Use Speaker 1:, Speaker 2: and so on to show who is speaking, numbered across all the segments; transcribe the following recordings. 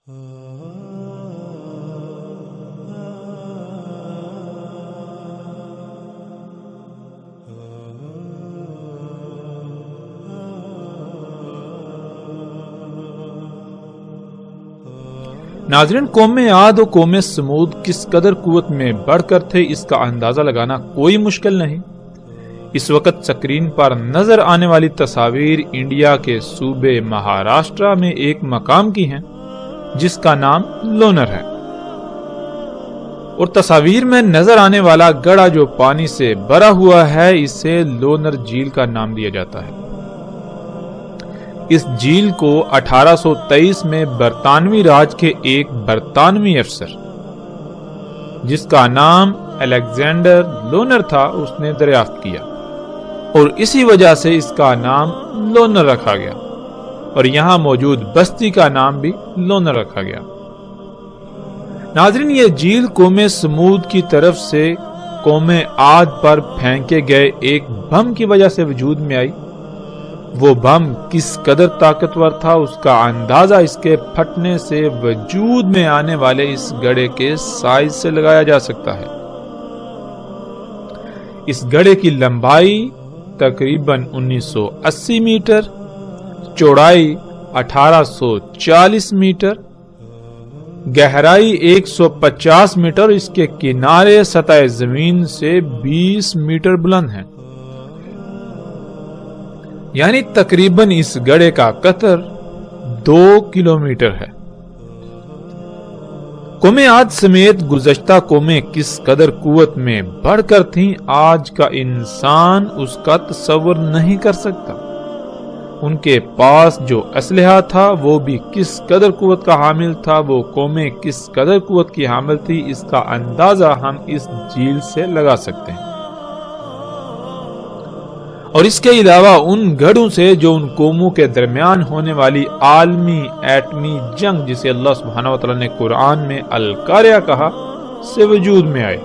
Speaker 1: ناظرین، قوم عاد و قوم سمود کس قدر قوت میں بڑھ کر تھے اس کا اندازہ لگانا کوئی مشکل نہیں۔ اس وقت سکرین پر نظر آنے والی تصاویر انڈیا کے صوبے مہاراشٹرا میں ایک مقام کی ہیں جس کا نام لونر ہے، اور تصاویر میں نظر آنے والا گڑھا جو پانی سے بھرا ہوا ہے اسے لونر جھیل کا نام دیا جاتا ہے۔ اس جھیل کو 1823 میں برطانوی راج کے ایک برطانوی افسر جس کا نام الیگزینڈر لونر تھا اس نے دریافت کیا، اور اسی وجہ سے اس کا نام لونر رکھا گیا، اور یہاں موجود بستی کا نام بھی لونر رکھا گیا۔ ناظرین، یہ جھیل قوم سمود کی طرف سے قوم عاد پر پھینکے گئے ایک بم کی وجہ سے وجود میں آئی۔ وہ بم کس قدر طاقتور تھا اس کا اندازہ اس کے پھٹنے سے وجود میں آنے والے اس گڑھے کے سائز سے لگایا جا سکتا ہے۔ اس گڑھے کی لمبائی تقریباً 1980 میٹر، چوڑائی 1840 میٹر، گہرائی 150 میٹر، اس کے کنارے سطح زمین سے 20 میٹر بلند ہیں، یعنی تقریباً اس گڑھے کا قطر 2 کلومیٹر ہے۔ قوم عاد سمیت گزشتہ قومیں کس قدر قوت میں بڑھ کر تھیں آج کا انسان اس کا تصور نہیں کر سکتا۔ ان کے پاس جو اسلحہ تھا وہ بھی کس قدر قوت کا حامل تھا، وہ قومیں کس قدر قوت کی حامل تھی، اس کا اندازہ ہم اس جھیل سے لگا سکتے ہیں، اور اس کے علاوہ ان گڑھوں سے جو ان قوموں کے درمیان ہونے والی عالمی ایٹمی جنگ جسے اللہ سبحانہ وتعالی نے قرآن میں القاریہ کہا سے وجود میں آئے۔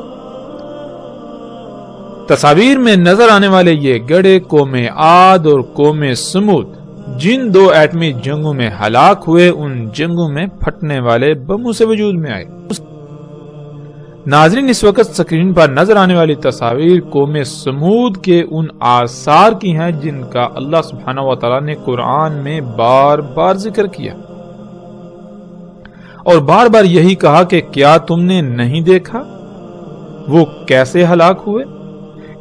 Speaker 1: تصاویر میں نظر آنے والے یہ گڑھے قوم عاد اور قوم سمود جن 2 ایٹمی جنگوں میں ہلاک ہوئے ان جنگوں میں پھٹنے والے بموں سے وجود میں آئے۔ ناظرین، اس وقت سکرین پر نظر آنے والی تصاویر قوم سمود کے ان آثار کی ہیں جن کا اللہ سبحانہ وتعالی نے قرآن میں بار بار ذکر کیا، اور بار بار یہی کہا کہ کیا تم نے نہیں دیکھا وہ کیسے ہلاک ہوئے؟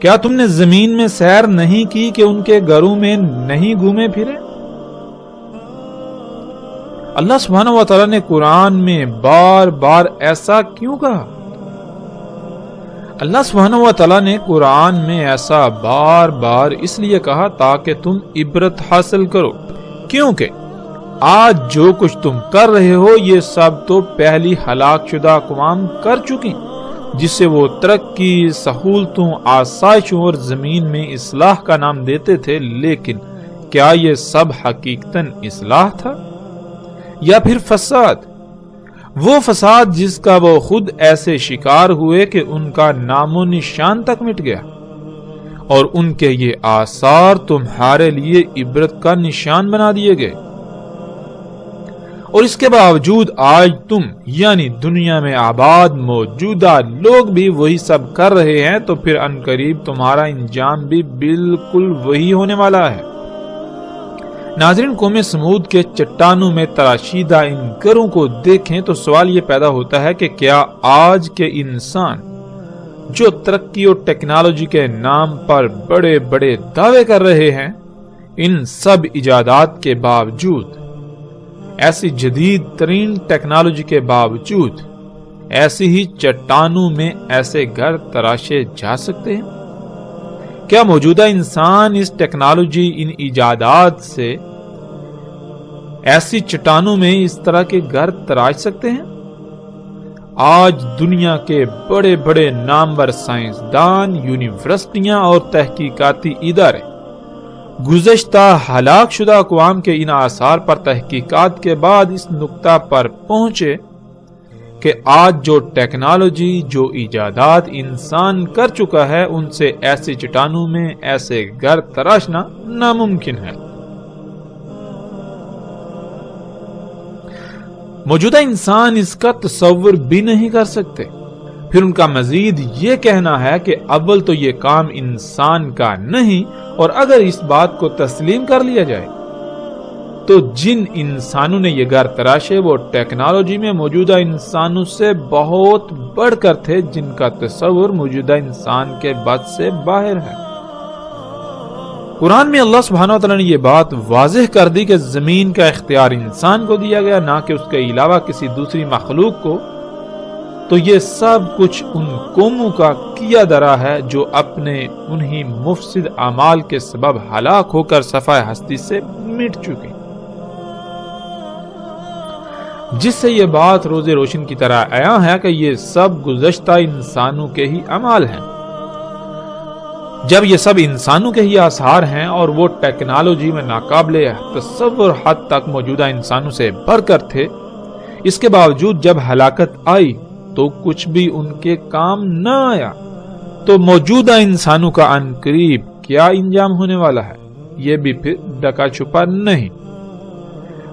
Speaker 1: کیا تم نے زمین میں سیر نہیں کی کہ ان کے گھروں میں نہیں گھومے پھرے؟ اللہ سبحانہ وتعالی نے قرآن میں بار بار ایسا کیوں کہا؟ اللہ سبحانہ وتعالی نے قرآن میں ایسا بار بار اس لیے کہا تاکہ تم عبرت حاصل کرو، کیونکہ آج جو کچھ تم کر رہے ہو یہ سب تو پہلی ہلاک شدہ اقوام کر چکی، جس سے وہ ترقی، سہولتوں، آسائشوں اور زمین میں اصلاح کا نام دیتے تھے، لیکن کیا یہ سب حقیقتاً اصلاح تھا یا پھر فساد؟ وہ فساد جس کا وہ خود ایسے شکار ہوئے کہ ان کا نام و نشان تک مٹ گیا، اور ان کے یہ آثار تمہارے لیے عبرت کا نشان بنا دیے گئے، اور اس کے باوجود آج تم یعنی دنیا میں آباد موجودہ لوگ بھی وہی سب کر رہے ہیں، تو پھر عنقریب تمہارا انجام بھی بالکل وہی ہونے والا ہے۔ ناظرین، قوم سمود کے چٹانوں میں تراشیدہ ان گھروں کو دیکھیں تو سوال یہ پیدا ہوتا ہے کہ کیا آج کے انسان جو ترقی اور ٹیکنالوجی کے نام پر بڑے بڑے دعوے کر رہے ہیں، ان سب ایجادات کے باوجود، ایسی جدید ترین ٹیکنالوجی کے باوجود، ایسی ہی چٹانوں میں ایسے گھر تراشے جا سکتے ہیں؟ کیا موجودہ انسان اس ٹیکنالوجی، ان ایجادات سے ایسی چٹانوں میں اس طرح کے گھر تراش سکتے ہیں؟ آج دنیا کے بڑے بڑے نامور سائنسدان، یونیورسٹیاں اور تحقیقاتی ادارے گزشتہ ہلاک شدہ اقوام کے ان آثار پر تحقیقات کے بعد اس نقطہ پر پہنچے کہ آج جو ٹیکنالوجی، جو ایجادات انسان کر چکا ہے، ان سے ایسے چٹانوں میں ایسے گھر تراشنا ناممکن ہے۔ موجودہ انسان اس کا تصور بھی نہیں کر سکتے۔ پھر ان کا مزید یہ کہنا ہے کہ اول تو یہ کام انسان کا نہیں، اور اگر اس بات کو تسلیم کر لیا جائے تو جن انسانوں نے یہ گھر تراشے وہ ٹیکنالوجی میں موجودہ انسانوں سے بہت بڑھ کر تھے، جن کا تصور موجودہ انسان کے بس سے باہر ہے۔ قرآن میں اللہ سبحانہ وتعالی نے یہ بات واضح کر دی کہ زمین کا اختیار انسان کو دیا گیا، نہ کہ اس کے علاوہ کسی دوسری مخلوق کو۔ تو یہ سب کچھ ان قوموں کا کیا درا ہے جو اپنے انہی مفسد اعمال کے سبب ہلاک ہو کر صفحہ ہستی سے مٹ چکی، جس سے یہ بات روز روشن کی طرح عیاں ہے کہ یہ سب گزشتہ انسانوں کے ہی اعمال ہیں۔ جب یہ سب انسانوں کے ہی آثار ہیں اور وہ ٹیکنالوجی میں ناقابل تصور حد تک موجودہ انسانوں سے بڑھ کر تھے، اس کے باوجود جب ہلاکت آئی تو کچھ بھی ان کے کام نہ آیا، تو موجودہ انسانوں کا عنقریب کیا انجام ہونے والا ہے، یہ بھی پھر ڈکا چھپا نہیں۔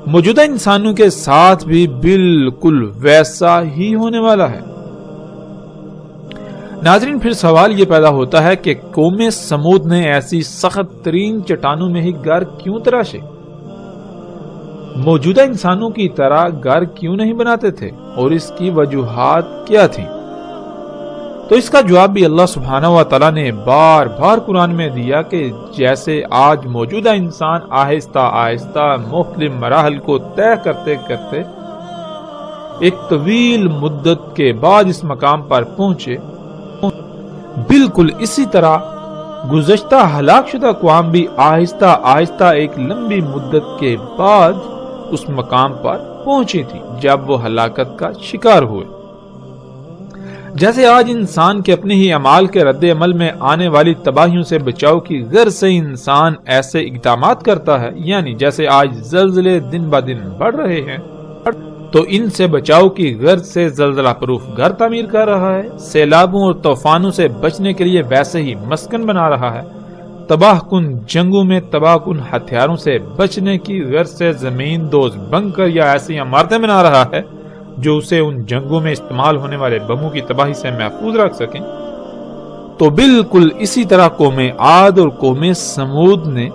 Speaker 1: موجودہ انسانوں کے ساتھ بھی بالکل ویسا ہی ہونے والا ہے۔ ناظرین، پھر سوال یہ پیدا ہوتا ہے کہ قوم سمود نے ایسی سخت ترین چٹانوں میں ہی گھر کیوں تراشے؟ موجودہ انسانوں کی طرح گھر کیوں نہیں بناتے تھے، اور اس کی وجوہات کیا تھیں؟ تو اس کا جواب بھی اللہ سبحانہ و تعالیٰ نے بار بار قرآن میں دیا کہ جیسے آج موجودہ انسان آہستہ آہستہ مختلف مراحل کو طے کرتے کرتے ایک طویل مدت کے بعد اس مقام پر پہنچے، بالکل اسی طرح گزشتہ ہلاک شدہ اقوام بھی آہستہ آہستہ ایک لمبی مدت کے بعد اس مقام پر پہنچی تھی جب وہ ہلاکت کا شکار ہوئے۔ جیسے آج انسان کے اپنے ہی اعمال کے رد عمل میں آنے والی تباہیوں سے بچاؤ کی غرض سے انسان ایسے اقدامات کرتا ہے، یعنی جیسے آج زلزلے دن بہ دن بڑھ رہے ہیں تو ان سے بچاؤ کی غرض سے زلزلہ پروف گھر تعمیر کر رہا ہے، سیلابوں اور طوفانوں سے بچنے کے لیے ویسے ہی مسکن بنا رہا ہے، تباہ کن جنگوں میں تباہ کن ہتھیاروں سے بچنے کی غرض سے زمین دوز بنکر یا ایسی عمارتیں بنا رہا ہے جو اسے ان جنگوں میں استعمال ہونے والے بموں کی تباہی سے محفوظ رکھ سکیں۔ تو بالکل اسی طرح قوم عاد اور قوم سمود نے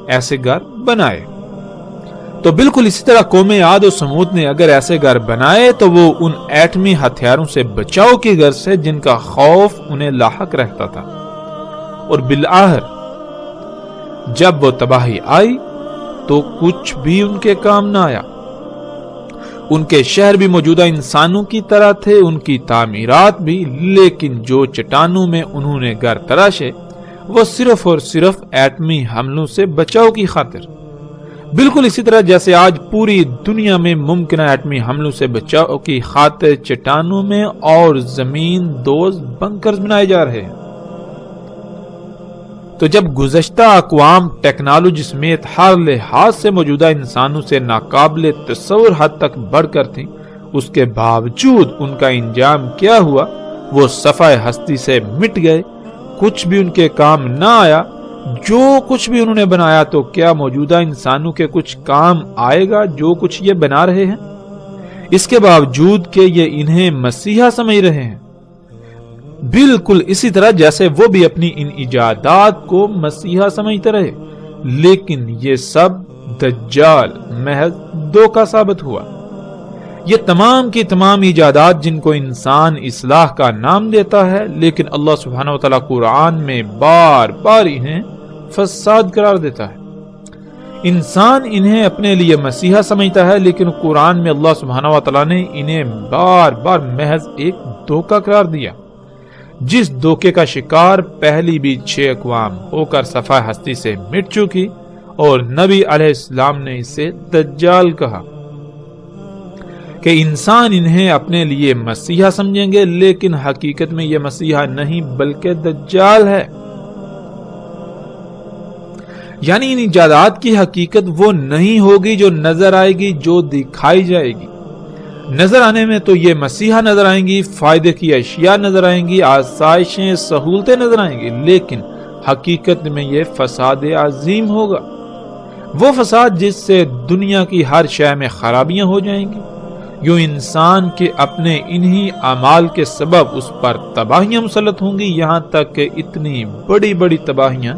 Speaker 1: ایسے گھر بنائے۔ تو بالکل اسی طرح قوم عاد اور سمود نے اگر ایسے گھر بنائے تو وہ ان ایٹمی ہتھیاروں سے بچاؤ کی غرض سے جن کا خوف انہیں لاحق رہتا تھا، اور بالآخر جب وہ تباہی آئی تو کچھ بھی ان کے کام نہ آیا۔ ان کے شہر بھی موجودہ انسانوں کی طرح تھے، ان کی تعمیرات بھی، لیکن جو چٹانوں میں انہوں نے گھر تراشے وہ صرف اور صرف ایٹمی حملوں سے بچاؤ کی خاطر۔ بالکل اسی طرح جیسے آج پوری دنیا میں ممکنہ ایٹمی حملوں سے بچاؤ کی خاطر چٹانوں میں اور زمین دوز بنکرز بنائے جا رہے ہیں۔ تو جب گزشتہ اقوام ٹیکنالوجی سمیت ہر لحاظ سے موجودہ انسانوں سے ناقابل تصور حد تک بڑھ کر تھیں، اس کے باوجود ان کا انجام کیا ہوا؟ وہ صفحہ ہستی سے مٹ گئے، کچھ بھی ان کے کام نہ آیا۔ جو کچھ بھی انہوں نے بنایا تو کیا موجودہ انسانوں کے کچھ کام آئے گا جو کچھ یہ بنا رہے ہیں؟ اس کے باوجود کہ یہ انہیں مسیحا سمجھ رہے ہیں، بالکل اسی طرح جیسے وہ بھی اپنی ان ایجادات کو مسیحا سمجھتے رہے، لیکن یہ سب دجال محض دھوکہ ثابت ہوا۔ یہ تمام کی تمام ایجادات جن کو انسان اصلاح کا نام دیتا ہے، لیکن اللہ سبحانہ وتعالی قرآن میں بار بار انہیں فساد قرار دیتا ہے۔ انسان انہیں اپنے لیے مسیحا سمجھتا ہے، لیکن قرآن میں اللہ سبحانہ وتعالی نے انہیں بار بار محض ایک دھوکہ قرار دیا، جس دھوکے کا شکار پہلی بھی 6 اقوام ہو کر صفحہ ہستی سے مٹ چکی، اور نبی علیہ السلام نے اسے دجال کہا کہ انسان انہیں اپنے لیے مسیحا سمجھیں گے، لیکن حقیقت میں یہ مسیحا نہیں بلکہ دجال ہے۔ یعنی ان ایجادات کی حقیقت وہ نہیں ہوگی جو نظر آئے گی، جو دکھائی جائے گی۔ نظر آنے میں تو یہ مسیحا نظر آئیں گی، فائدے کی اشیاء نظر آئیں گی، آسائشیں، سہولتیں نظر آئیں گی، لیکن حقیقت میں یہ فساد عظیم ہوگا۔ وہ فساد جس سے دنیا کی ہر شے میں خرابیاں ہو جائیں گی، یوں انسان کے اپنے انہی اعمال کے سبب اس پر تباہیاں مسلط ہوں گی، یہاں تک کہ اتنی بڑی بڑی تباہیاں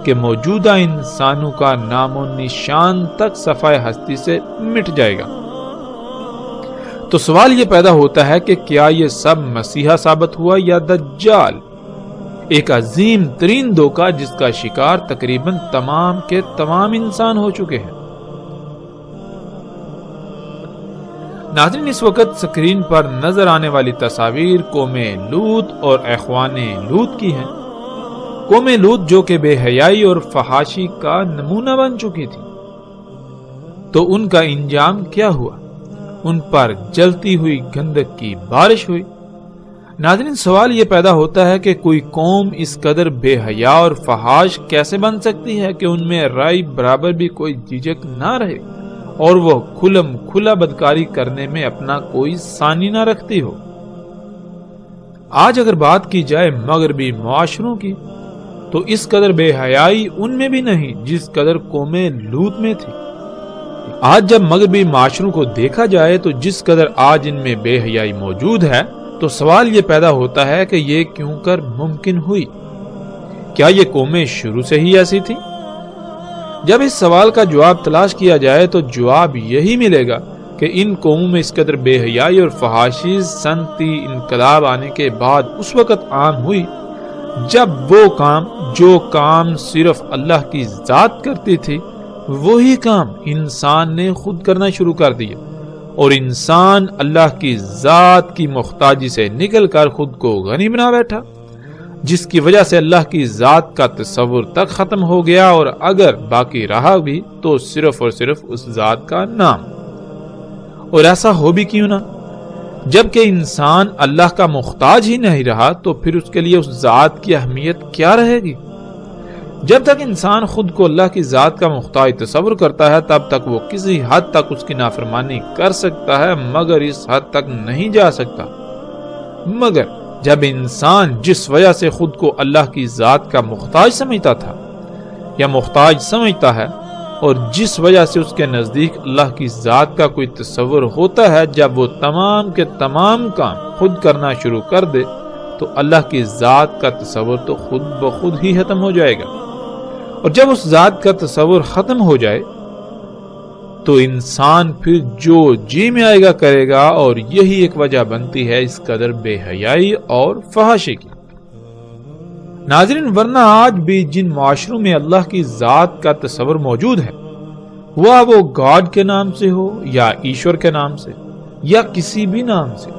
Speaker 1: کہ موجودہ انسانوں کا نام و نشان تک صفحہ ہستی سے مٹ جائے گا۔ تو سوال یہ پیدا ہوتا ہے کہ کیا یہ سب مسیحا ثابت ہوا یا دجال، ایک عظیم ترین دھوکہ جس کا شکار تقریباً تمام کے تمام انسان ہو چکے ہیں۔ ناظرین، اس وقت سکرین پر نظر آنے والی تصاویر قوم لوط اور اخوان لوط کی ہیں۔ قوم لوط جو کہ بے حیائی اور فحاشی کا نمونہ بن چکی تھی، تو ان کا انجام کیا ہوا؟ ان پر جلتی ہوئی گندک کی بارش ہوئی۔ ناظرین، سوال یہ پیدا ہوتا ہے کہ کوئی قوم اس قدر بے حیا اور فحاش کیسے بن سکتی ہے کہ ان میں رائی برابر بھی کوئی جھجک نہ رہے اور وہ کھلم کھلا بدکاری کرنے میں اپنا کوئی ثانی نہ رکھتی ہو۔ آج اگر بات کی جائے مغربی معاشروں کی، تو اس قدر بے حیائی ان میں بھی نہیں جس قدر قوم لوط میں تھی۔ آج جب مغربی معاشروں کو دیکھا جائے تو جس قدر آج ان میں بے حیائی موجود ہے، تو سوال یہ پیدا ہوتا ہے کہ یہ کیوں کر ممکن ہوئی؟ کیا یہ قومیں شروع سے ہی ایسی تھی؟ جب اس سوال کا جواب تلاش کیا جائے تو جواب یہی ملے گا کہ ان قوموں میں اس قدر بے حیائی اور فحاشی صنعتی انقلاب آنے کے بعد اس وقت عام ہوئی جب جو کام صرف اللہ کی ذات کرتی تھی، وہی کام انسان نے خود کرنا شروع کر دیا، اور انسان اللہ کی ذات کی محتاجی سے نکل کر خود کو غنی بنا بیٹھا، جس کی وجہ سے اللہ کی ذات کا تصور تک ختم ہو گیا، اور اگر باقی رہا بھی تو صرف اور صرف اس ذات کا نام۔ اور ایسا ہو بھی کیوں نہ؟ جبکہ انسان اللہ کا محتاج ہی نہیں رہا تو پھر اس کے لیے اس ذات کی اہمیت کیا رہے گی؟ جب تک انسان خود کو اللہ کی ذات کا محتاج تصور کرتا ہے تب تک وہ کسی حد تک اس کی نافرمانی کر سکتا ہے، مگر اس حد تک نہیں جا سکتا۔ مگر جب انسان جس وجہ سے خود کو اللہ کی ذات کا محتاج سمجھتا تھا یا محتاج سمجھتا ہے، اور جس وجہ سے اس کے نزدیک اللہ کی ذات کا کوئی تصور ہوتا ہے، جب وہ تمام کے تمام کام خود کرنا شروع کر دے تو اللہ کی ذات کا تصور تو خود بخود ہی ختم ہو جائے گا۔ اور جب اس ذات کا تصور ختم ہو جائے تو انسان پھر جو جی میں آئے گا کرے گا، اور یہی ایک وجہ بنتی ہے اس قدر بے حیائی اور فحاشی کی۔ ناظرین، ورنہ آج بھی جن معاشروں میں اللہ کی ذات کا تصور موجود ہے، وہ گاڈ کے نام سے ہو یا ایشور کے نام سے یا کسی بھی نام سے،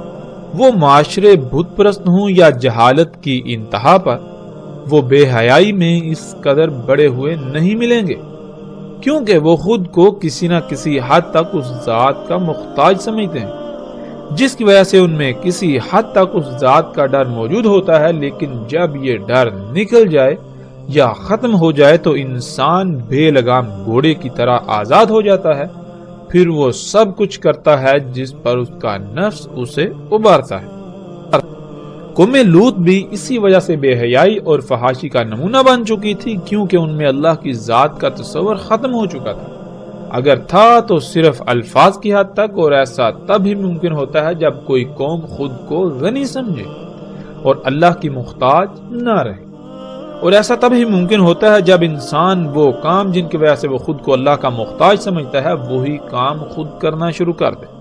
Speaker 1: وہ معاشرے بت پرست ہوں یا جہالت کی انتہا پر، وہ بے حیائی میں اس قدر بڑے ہوئے نہیں ملیں گے، کیونکہ وہ خود کو کسی نہ کسی حد تک اس ذات کا محتاج سمجھتے ہیں، جس کی وجہ سے ان میں کسی حد تک اس ذات کا ڈر موجود ہوتا ہے۔ لیکن جب یہ ڈر نکل جائے یا ختم ہو جائے تو انسان بے لگام گھوڑے کی طرح آزاد ہو جاتا ہے، پھر وہ سب کچھ کرتا ہے جس پر اس کا نفس اسے ابھارتا ہے۔ قوم لوط بھی اسی وجہ سے بے حیائی اور فحاشی کا نمونہ بن چکی تھی، کیونکہ ان میں اللہ کی ذات کا تصور ختم ہو چکا تھا۔ اگر تھا تو صرف الفاظ کی حد تک، اور ایسا تب ہی ممکن ہوتا ہے جب کوئی قوم خود کو غنی سمجھے اور اللہ کی محتاج نہ رہے، اور ایسا تب ہی ممکن ہوتا ہے جب انسان وہ کام جن کی وجہ سے وہ خود کو اللہ کا محتاج سمجھتا ہے وہی کام خود کرنا شروع کر دے۔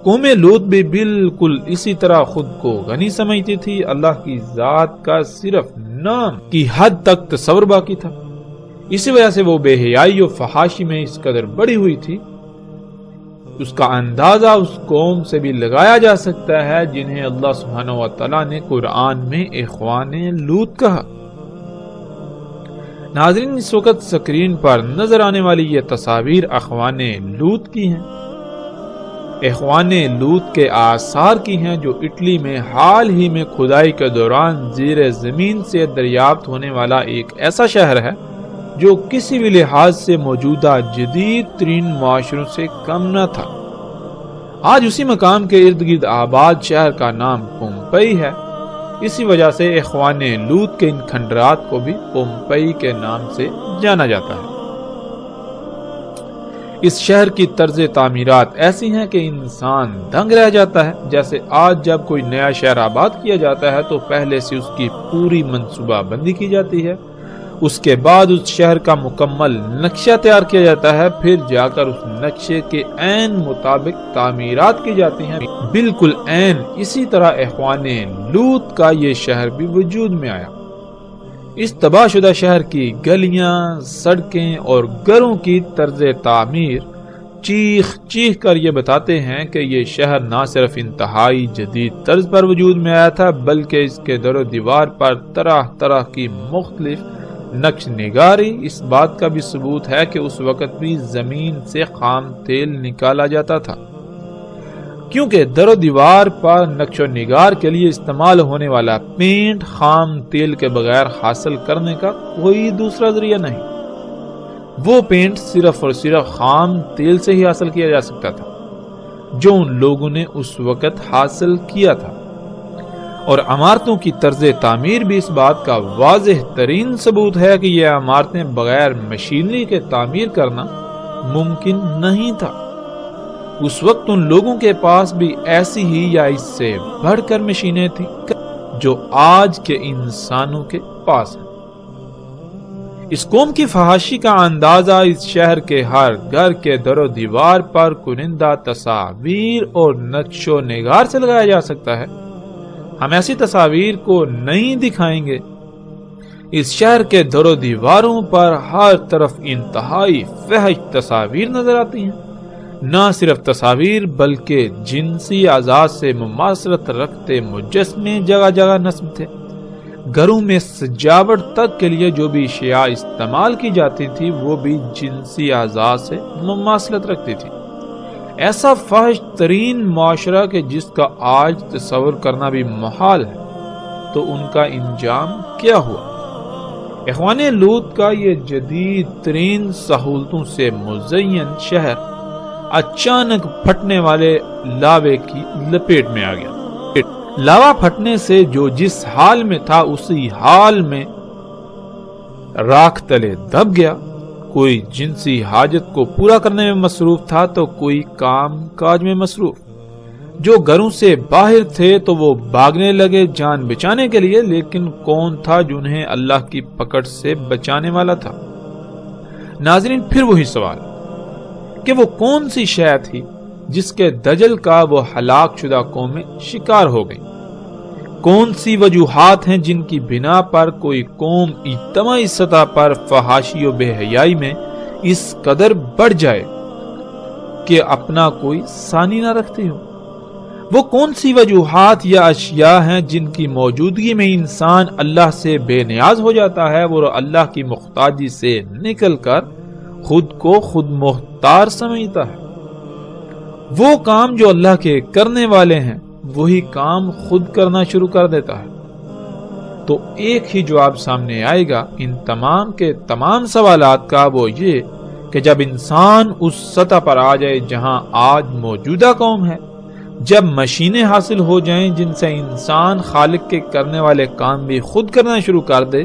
Speaker 1: قوم لوط بھی بالکل اسی طرح خود کو غنی سمجھتی تھی، اللہ کی ذات کا صرف نام کی حد تک تصور باقی تھا، اسی وجہ سے وہ بے حیائی و فحاشی میں اس قدر بڑی ہوئی تھی۔ اس کا اندازہ اس قوم سے بھی لگایا جا سکتا ہے جنہیں اللہ سبحانہ و تعالیٰ نے قرآن میں اخوان لوط کہا۔ ناظرین، اس وقت سکرین پر نظر آنے والی یہ تصاویر اخوان لوط کی ہیں، اخوان لوط کے آثار کی ہیں، جو اٹلی میں حال ہی میں کھدائی کے دوران زیر زمین سے دریافت ہونے والا ایک ایسا شہر ہے جو کسی بھی لحاظ سے موجودہ جدید ترین معاشروں سے کم نہ تھا۔ آج اسی مقام کے ارد گرد آباد شہر کا نام پومپئی ہے، اسی وجہ سے اخوان لوط کے ان کھنڈرات کو بھی پومپئی کے نام سے جانا جاتا ہے۔ اس شہر کی طرز تعمیرات ایسی ہیں کہ انسان دنگ رہ جاتا ہے۔ جیسے آج جب کوئی نیا شہر آباد کیا جاتا ہے تو پہلے سے اس کی پوری منصوبہ بندی کی جاتی ہے، اس کے بعد اس شہر کا مکمل نقشہ تیار کیا جاتا ہے، پھر جا کر اس نقشے کے عین مطابق تعمیرات کی جاتی ہیں۔ بالکل عین اسی طرح اخوان لوط کا یہ شہر بھی وجود میں آیا۔ اس تباہ شدہ شہر کی گلیاں، سڑکیں اور گھروں کی طرز تعمیر چیخ چیخ کر یہ بتاتے ہیں کہ یہ شہر نہ صرف انتہائی جدید طرز پر وجود میں آیا تھا، بلکہ اس کے در و دیوار پر طرح طرح کی مختلف نقش نگاری اس بات کا بھی ثبوت ہے کہ اس وقت بھی زمین سے خام تیل نکالا جاتا تھا، کیونکہ در و دیوار پر نقش و نگار کے لیے استعمال ہونے والا پینٹ خام تیل کے بغیر حاصل کرنے کا کوئی دوسرا ذریعہ نہیں۔ وہ پینٹ صرف اور صرف خام تیل سے ہی حاصل کیا جا سکتا تھا جو ان لوگوں نے اس وقت حاصل کیا تھا، اور عمارتوں کی طرز تعمیر بھی اس بات کا واضح ترین ثبوت ہے کہ یہ عمارتیں بغیر مشینری کے تعمیر کرنا ممکن نہیں تھا۔ اس وقت ان لوگوں کے پاس بھی ایسی ہی یا اس سے بڑھ کر مشینیں تھیں جو آج کے انسانوں کے پاس ہیں۔ اس قوم کی فحاشی کا اندازہ اس شہر کے ہر گھر کے در و دیوار پر کنندہ تصاویر اور نقش و نگار سے لگایا جا سکتا ہے۔ ہم ایسی تصاویر کو نہیں دکھائیں گے۔ اس شہر کے در و دیواروں پر ہر طرف انتہائی فحش تصاویر نظر آتی ہیں۔ نہ صرف تصاویر بلکہ جنسی اعضاء سے مماثلت رکھتے مجسمے جگہ جگہ نصب تھے۔ گھروں میں سجاوٹ تک کے لیے جو بھی اشیاء استعمال کی جاتی تھی وہ بھی جنسی اعضاء سے مماثلت رکھتی تھی۔ ایسا فحش ترین معاشرہ کہ جس کا آج تصور کرنا بھی محال ہے، تو ان کا انجام کیا ہوا؟ اخوان لوط کا یہ جدید ترین سہولتوں سے مزین شہر اچانک پھٹنے والے لاوے کی لپیٹ میں آ گیا۔ لاوا پھٹنے سے جو جس حال میں تھا اسی حال میں راکھ تلے دب گیا۔ کوئی جنسی حاجت کو پورا کرنے میں مصروف تھا تو کوئی کام کاج میں مصروف۔ جو گھروں سے باہر تھے تو وہ بھاگنے لگے جان بچانے کے لیے، لیکن کون تھا جنہیں اللہ کی پکڑ سے بچانے والا تھا؟ ناظرین، پھر وہی سوال کہ وہ کون سی شے تھی جس کے دجل کا وہ ہلاک شدہ قومیں شکار ہو گئی؟ کون سی وجوہات ہیں جن کی بنا پر کوئی قوم اجتماعی سطح پر فحاشی و بے حیائی میں اس قدر بڑھ جائے کہ اپنا کوئی ثانی نہ رکھتی ہو؟ وہ کون سی وجوہات یا اشیاء ہیں جن کی موجودگی میں انسان اللہ سے بے نیاز ہو جاتا ہے، وہ اللہ کی محتاجی سے نکل کر خود کو خود مختار سمجھتا ہے؟ وہ کام جو اللہ کے کرنے والے ہیں وہی کام خود کرنا شروع کر دیتا ہے۔ تو ایک ہی جواب سامنے آئے گا ان تمام کے تمام سوالات کا، وہ یہ کہ جب انسان اس سطح پر آ جائے جہاں آج موجودہ قوم ہے، جب مشینیں حاصل ہو جائیں جن سے انسان خالق کے کرنے والے کام بھی خود کرنا شروع کر دے،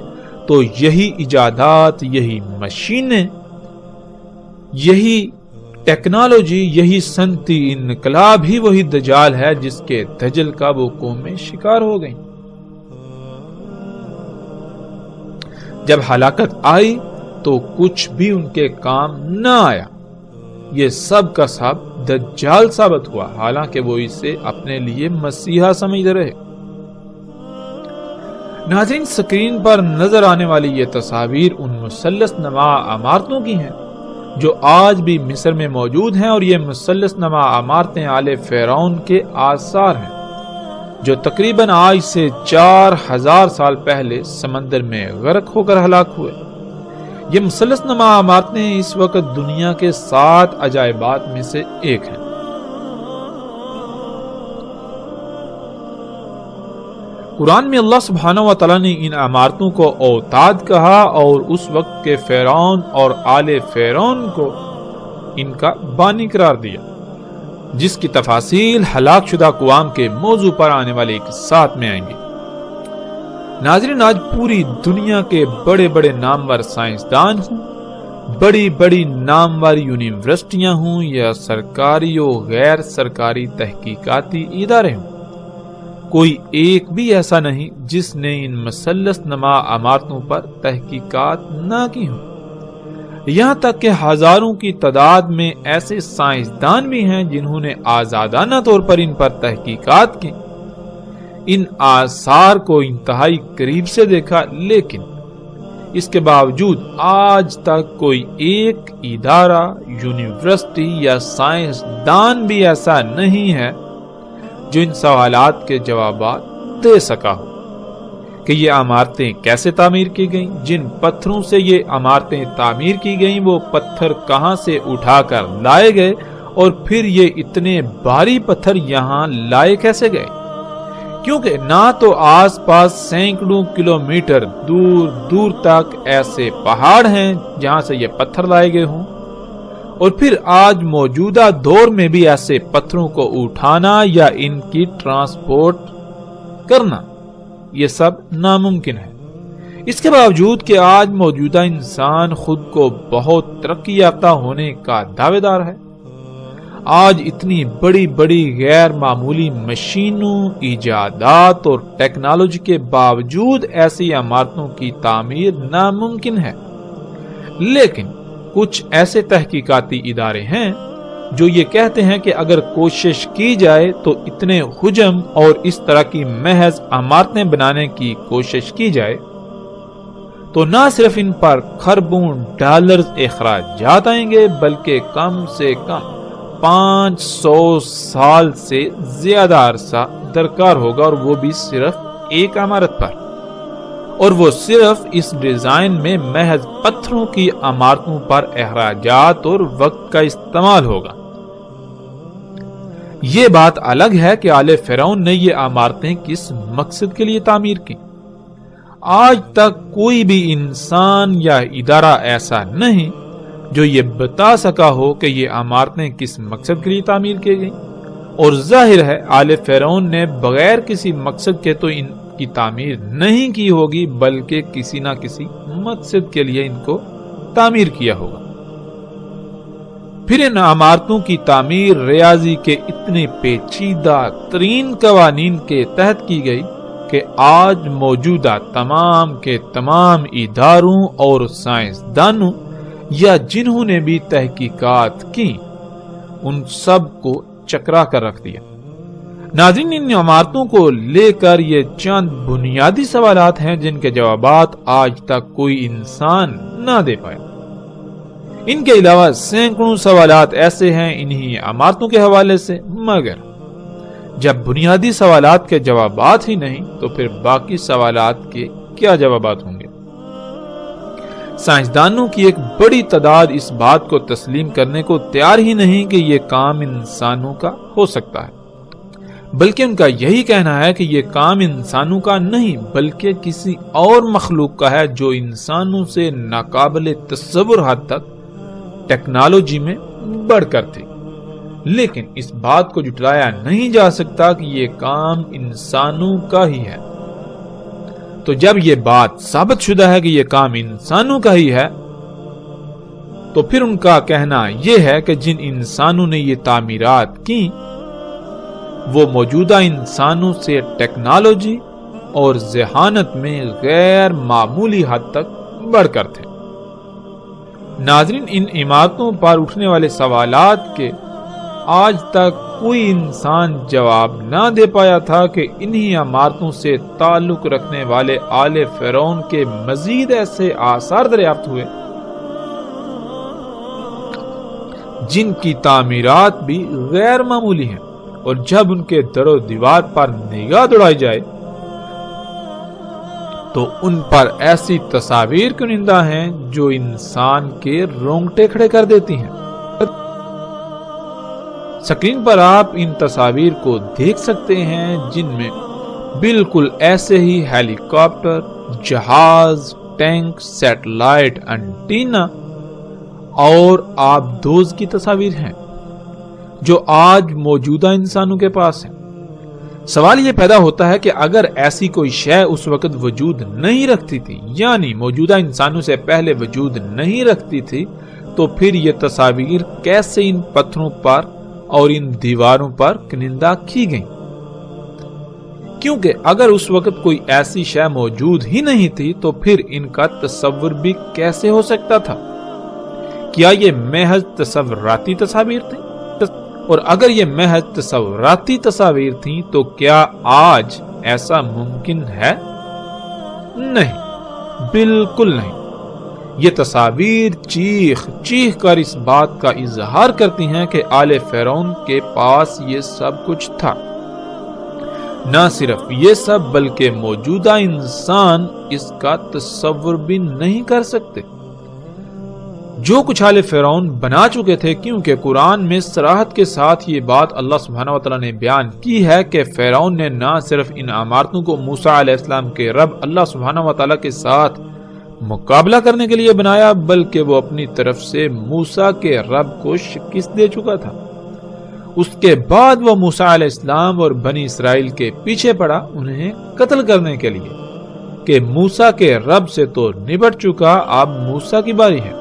Speaker 1: تو یہی ایجادات، یہی مشینیں، یہی ٹیکنالوجی، یہی صنعتی انقلاب ہی وہی دجال ہے جس کے دجل کا وہ قومیں شکار ہو گئیں۔ جب ہلاکت آئی تو کچھ بھی ان کے کام نہ آیا۔ یہ سب کا سب دجال ثابت ہوا، حالانکہ وہ اسے اپنے لیے مسیحا سمجھتے رہے۔ ناظرین، سکرین پر نظر آنے والی یہ تصاویر ان مثلث نما عمارتوں کی ہیں جو آج بھی مصر میں موجود ہیں، اور یہ مثلث نما عمارتیں آل فرعون کے آثار ہیں جو تقریباً آج سے 4000 سال پہلے سمندر میں غرق ہو کر ہلاک ہوئے۔ یہ مثلث نما عمارتیں اس وقت دنیا کے 7 عجائبات میں سے ایک ہیں۔ قرآن میں اللہ سبحانہ و تعالیٰ نے ان عمارتوں کو اوتاد کہا، اور اس وقت کے فرعون اور آل فرعون کو ان کا بانی قرار دیا، جس کی تفاصیل ہلاک شدہ اقوام کے موضوع پر آنے والے ایک ساتھ میں آئیں گے۔ ناظرین، آج پوری دنیا کے بڑے بڑے نامور سائنسدان ہوں بڑی بڑی نامور یونیورسٹیاں ہوں یا سرکاری و غیر سرکاری تحقیقاتی ادارے ہوں، کوئی ایک بھی ایسا نہیں جس نے ان مثلث نما عمارتوں پر تحقیقات نہ کی ہوں۔ یہاں تک کہ ہزاروں کی تعداد میں ایسے سائنسدان بھی ہیں جنہوں نے آزادانہ طور پر ان پر تحقیقات کی، ان آثار کو انتہائی قریب سے دیکھا، لیکن اس کے باوجود آج تک کوئی ایک ادارہ، یونیورسٹی یا سائنسدان بھی ایسا نہیں ہے جو ان سوالات کے جوابات دے سکا ہو کہ یہ عمارتیں کیسے تعمیر کی گئیں، جن پتھروں سے یہ عمارتیں تعمیر کی گئیں وہ پتھر کہاں سے اٹھا کر لائے گئے، اور پھر یہ اتنے بھاری پتھر یہاں لائے کیسے گئے، کیونکہ نہ تو آس پاس سینکڑوں کلومیٹر دور دور تک ایسے پہاڑ ہیں جہاں سے یہ پتھر لائے گئے ہوں، اور پھر آج موجودہ دور میں بھی ایسے پتھروں کو اٹھانا یا ان کی ٹرانسپورٹ کرنا یہ سب ناممکن ہے۔ اس کے باوجود کہ آج موجودہ انسان خود کو بہت ترقی یافتہ ہونے کا دعوے دار ہے، آج اتنی بڑی بڑی غیر معمولی مشینوں، ایجادات اور ٹیکنالوجی کے باوجود ایسی عمارتوں کی تعمیر ناممکن ہے، لیکن کچھ ایسے تحقیقاتی ادارے ہیں جو یہ کہتے ہیں کہ اگر کوشش کی جائے تو اتنے حجم اور اس طرح کی محض عمارتیں بنانے کی کوشش کی جائے تو نہ صرف ان پر خربوں ڈالرز اخراجات آئیں گے، بلکہ کم سے کم 500 سال سے زیادہ عرصہ درکار ہوگا، اور وہ بھی صرف ایک عمارت پر، اور وہ صرف اس ڈیزائن میں محض پتھروں کی عمارتوں پر اخراجات اور وقت کا استعمال ہوگا۔ یہ بات الگ ہے کہ آل فرعون نے یہ عمارتیں کس مقصد کے لیے تعمیر کی۔ آج تک کوئی بھی انسان یا ادارہ ایسا نہیں جو یہ بتا سکا ہو کہ یہ عمارتیں کس مقصد کے لیے تعمیر کی گئیں، اور ظاہر ہے آل فرعون نے بغیر کسی مقصد کے تو ان کی تعمیر نہیں کی ہوگی، بلکہ کسی نہ کسی مقصد کے لیے ان کو تعمیر کیا ہوگا۔ پھر ان عمارتوں کی تعمیر ریاضی کے اتنے پیچیدہ ترین قوانین کے تحت کی گئی کہ آج موجودہ تمام کے تمام اداروں اور سائنسدانوں یا جنہوں نے بھی تحقیقات کی ان سب کو چکرا کر رکھ دیا۔ ناظرین، ان عمارتوں کو لے کر یہ چند بنیادی سوالات ہیں جن کے جوابات آج تک کوئی انسان نہ دے پایا۔ ان کے علاوہ سینکڑوں سوالات ایسے ہیں انہی عمارتوں کے حوالے سے، مگر جب بنیادی سوالات کے جوابات ہی نہیں تو پھر باقی سوالات کے کیا جوابات ہوں گے؟ سائنسدانوں کی ایک بڑی تعداد اس بات کو تسلیم کرنے کو تیار ہی نہیں کہ یہ کام انسانوں کا ہو سکتا ہے، بلکہ ان کا یہی کہنا ہے کہ یہ کام انسانوں کا نہیں بلکہ کسی اور مخلوق کا ہے جو انسانوں سے ناقابل تصور حد تک ٹیکنالوجی میں بڑھ کر تھی۔ لیکن اس بات کو جھٹلایا نہیں جا سکتا کہ یہ کام انسانوں کا ہی ہے۔ تو جب یہ بات ثابت شدہ ہے کہ یہ کام انسانوں کا ہی ہے تو پھر ان کا کہنا یہ ہے کہ جن انسانوں نے یہ تعمیرات کی وہ موجودہ انسانوں سے ٹیکنالوجی اور ذہانت میں غیر معمولی حد تک بڑھ کر تھے۔ ناظرین، ان عمارتوں پر اٹھنے والے سوالات کے آج تک کوئی انسان جواب نہ دے پایا تھا کہ انہی عمارتوں سے تعلق رکھنے والے آل فرعون کے مزید ایسے آثار دریافت ہوئے جن کی تعمیرات بھی غیر معمولی ہیں، اور جب ان کے در و دیوار پر نگاہ دوڑائی جائے تو ان پر ایسی تصاویر کنندہ ہیں جو انسان کے رونگٹے کھڑے کر دیتی ہیں۔ سکرین پر آپ ان تصاویر کو دیکھ سکتے ہیں جن میں بالکل ایسے ہی ہیلی کاپٹر، جہاز، ٹینک، سیٹلائٹ انٹینا اور آبدوز کی تصاویر ہیں جو آج موجودہ انسانوں کے پاس ہیں۔ سوال یہ پیدا ہوتا ہے کہ اگر ایسی کوئی شے اس وقت وجود نہیں رکھتی تھی، یعنی موجودہ انسانوں سے پہلے وجود نہیں رکھتی تھی، تو پھر یہ تصاویر کیسے ان پتھروں پر اور ان دیواروں پر کنندہ کی گئیں؟ کیونکہ اگر اس وقت کوئی ایسی شے موجود ہی نہیں تھی تو پھر ان کا تصور بھی کیسے ہو سکتا تھا؟ کیا یہ محض تصوراتی تصاویر تھیں؟ اور اگر یہ محض تصوراتی تصاویر تھیں تو کیا آج ایسا ممکن ہے؟ نہیں، بالکل نہیں۔ یہ تصاویر چیخ چیخ کر اس بات کا اظہار کرتی ہیں کہ آل فرعون کے پاس یہ سب کچھ تھا۔ نہ صرف یہ سب بلکہ موجودہ انسان اس کا تصور بھی نہیں کر سکتے۔ جو کچھ آل فرعون بنا چکے تھے، کیونکہ قرآن میں صراحت کے ساتھ یہ بات اللہ سبحانہ وتعالی نے بیان کی ہے کہ فرعون نے نہ صرف ان عمارتوں کو موسیٰ علیہ السلام کے رب اللہ سبحانہ وتعالی کے ساتھ مقابلہ کرنے کے لیے بنایا، بلکہ وہ اپنی طرف سے موسیٰ کے رب کو شکست دے چکا تھا۔ اس کے بعد وہ موسیٰ علیہ السلام اور بنی اسرائیل کے پیچھے پڑا انہیں قتل کرنے کے لیے کہ موسیٰ کے رب سے تو نبٹ چکا، اب موسیٰ کی باری ہے۔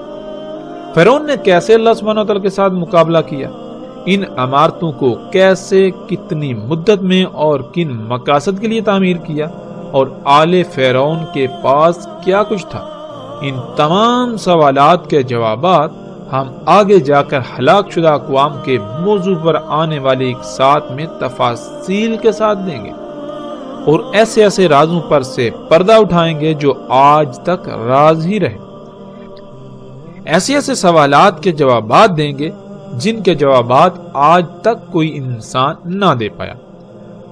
Speaker 1: فرعون نے کیسے اللہ سبحانہ وتعالی کے ساتھ مقابلہ کیا؟ ان عمارتوں کو کیسے، کتنی مدت میں اور کن مقاصد کے لیے تعمیر کیا، اور آل فرعون کے پاس کیا کچھ تھا؟ ان تمام سوالات کے جوابات ہم آگے جا کر ہلاک شدہ اقوام کے موضوع پر آنے والے ایک ساتھ میں تفاصیل کے ساتھ دیں گے، اور ایسے ایسے رازوں پر سے پردہ اٹھائیں گے جو آج تک راز ہی رہے۔ ایسے ایسے سوالات کے جوابات دیں گے جن کے جوابات آج تک کوئی انسان نہ دے پایا،